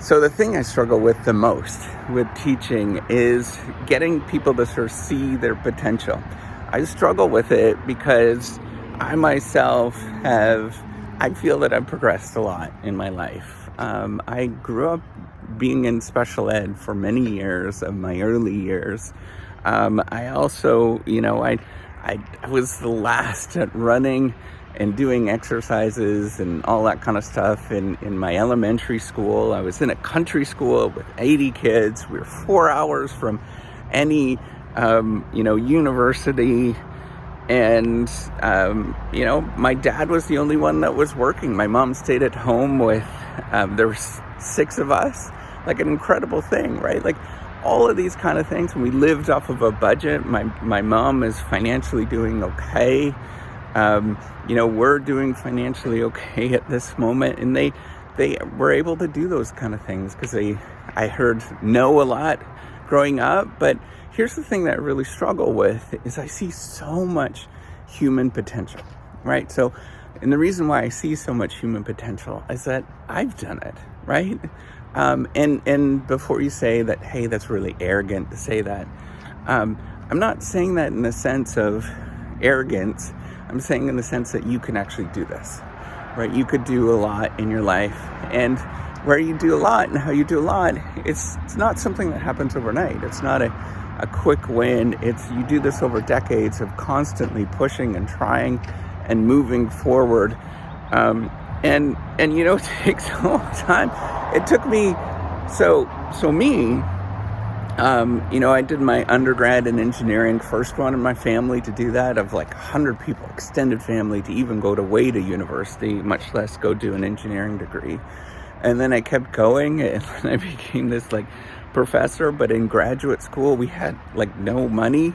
So the thing I struggle with the most with teaching is getting people to sort of see their potential. I struggle with it because I myself I feel that I've progressed a lot in my life. I grew up being in special ed for many years of my early years. I also, I was the last at running and doing exercises and all that kind of stuff in my elementary school. I was in a country school with 80 kids. We were 4 hours from any, university. And, my dad was the only one that was working. My mom stayed at home with, there were 6 of us, like an incredible thing, right? Like all of these kind of things. And we lived off of a budget. My mom is financially doing okay. We're doing financially okay at this moment, and they were able to do those kind of things because I heard no a lot growing up. But here's the thing that I really struggle with is I see so much human potential, right? So, and the reason why I see so much human potential is that I've done it, right? And before you say that, hey, that's really arrogant to say that, I'm not saying that in the sense of arrogance. I'm saying in the sense that you can actually do this, right? You could do a lot in your life, and where you do a lot and how you do a lot, it's not something that happens overnight. It's not a quick win. You do this over decades of constantly pushing and trying and moving forward. And it takes a long time. It took me, I did my undergrad in engineering, first one in my family to do that, of like 100 people, extended family, to even go to Wade University, much less go do an engineering degree. And then I kept going, and I became this like professor. But in graduate school, we had like no money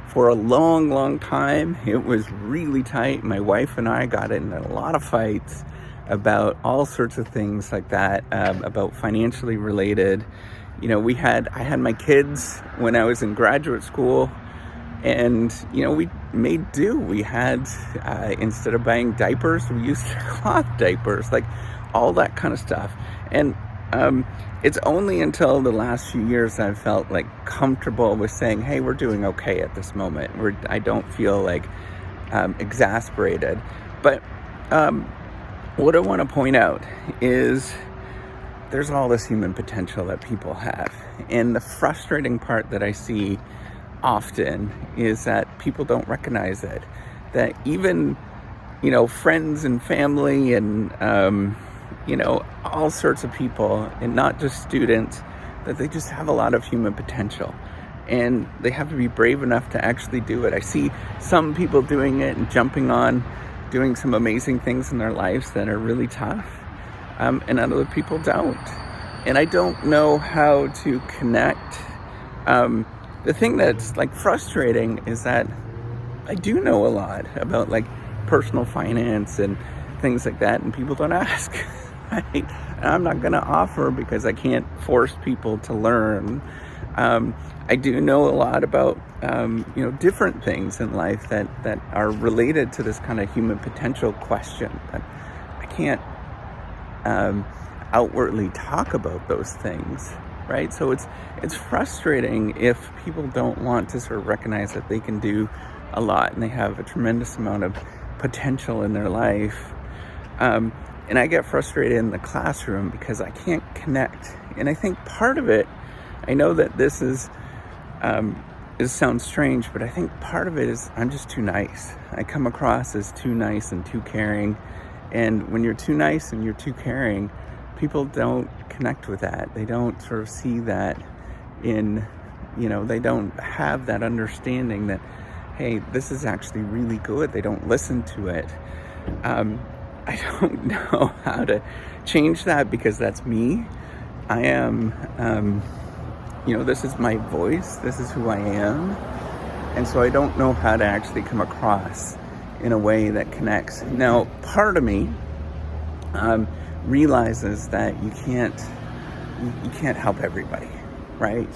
for a long, long time. It was really tight. My wife and I got in a lot of fights about all sorts of things like that, about financially related. I had my kids when I was in graduate school, and, we made do. We had, instead of buying diapers, we used cloth diapers, like all that kind of stuff. And it's only until the last few years that I've felt like comfortable with saying, hey, we're doing okay at this moment. I don't feel like exasperated. But what I want to point out is there's all this human potential that people have. And the frustrating part that I see often is that people don't recognize it. That even, friends and family and, all sorts of people, and not just students, that they just have a lot of human potential. And they have to be brave enough to actually do it. I see some people doing it and jumping on, doing some amazing things in their lives that are really tough. And other people don't. And I don't know how to connect. The thing that's like frustrating is that I do know a lot about like personal finance and things like that, and people don't ask. Right? And I'm not going to offer because I can't force people to learn. I do know a lot about different things in life that are related to this kind of human potential question, but I can't outwardly talk about those things, right? So it's frustrating if people don't want to sort of recognize that they can do a lot and they have a tremendous amount of potential in their life. And I get frustrated in the classroom because I can't connect. And I think part of it, I know that this sounds strange, but I think part of it is I'm just too nice. I come across as too nice and too caring. And when you're too nice and you're too caring, people don't connect with that. They don't sort of see that they don't have that understanding that, hey, this is actually really good. They don't listen to it. I don't know how to change that because that's me. I am, this is my voice. This is who I am. And so I don't know how to actually come across in a way that connects. Now, part of me realizes that you can't help everybody, right?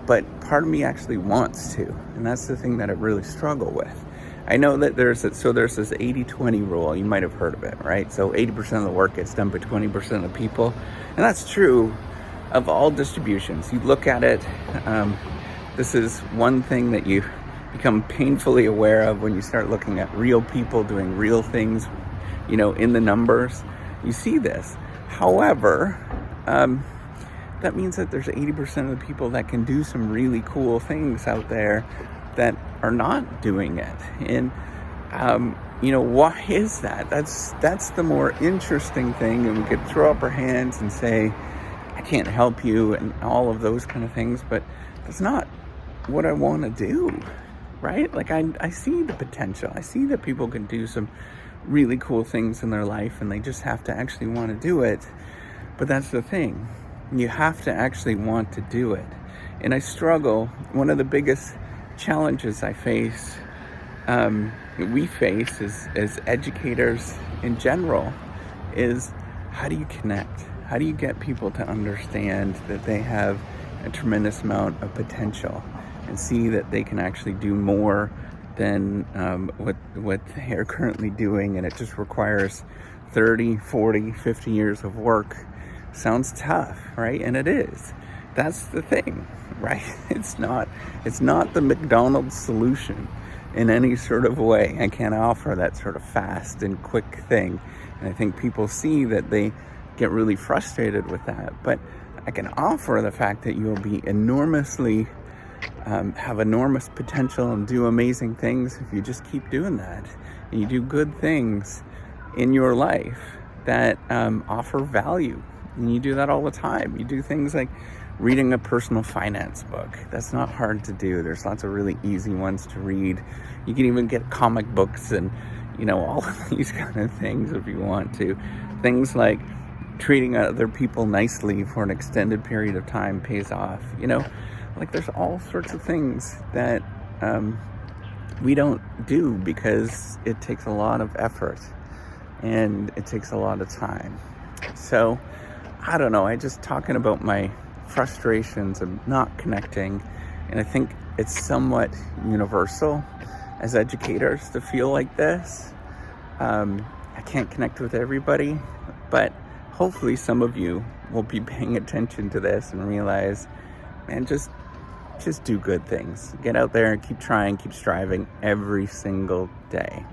But part of me actually wants to, and that's the thing that I really struggle with. I know that there's this 80-20 rule. You might have heard of it, right? So 80% of the work gets done by 20% of the people, and that's true. of all distributions. You look at it, this is one thing that you become painfully aware of when you start looking at real people doing real things, in the numbers. You see this. However, that means that there's 80% of the people that can do some really cool things out there that are not doing it. And, why is that? That's the more interesting thing. And we could throw up our hands and say, I can't help you and all of those kind of things, but that's not what I want to do, right? Like I see the potential. I see that people can do some really cool things in their life and they just have to actually want to do it. But that's the thing. You have to actually want to do it. And I struggle. One of the biggest challenges we face as educators in general is, how do you connect? How do you get people to understand that they have a tremendous amount of potential and see that they can actually do more than what they're currently doing, and it just requires 30, 40, 50 years of work? Sounds tough, right? And it is. That's the thing, right? It's not the McDonald's solution in any sort of way. I can't offer that sort of fast and quick thing. And I think people see that they get really frustrated with that. But I can offer the fact that you'll be enormously, have enormous potential and do amazing things if you just keep doing that. And you do good things in your life that offer value. And you do that all the time. You do things like reading a personal finance book. That's not hard to do. There's lots of really easy ones to read. You can even get comic books and, all of these kind of things if you want to. Things like treating other people nicely for an extended period of time pays off. Like there's all sorts of things that we don't do because it takes a lot of effort and it takes a lot of time. So I don't know, I just talking about my frustrations of not connecting, and I think it's somewhat universal as educators to feel like this. I can't connect with everybody, but hopefully some of you will be paying attention to this and realize, man, just do good things. Get out there and keep trying, keep striving every single day.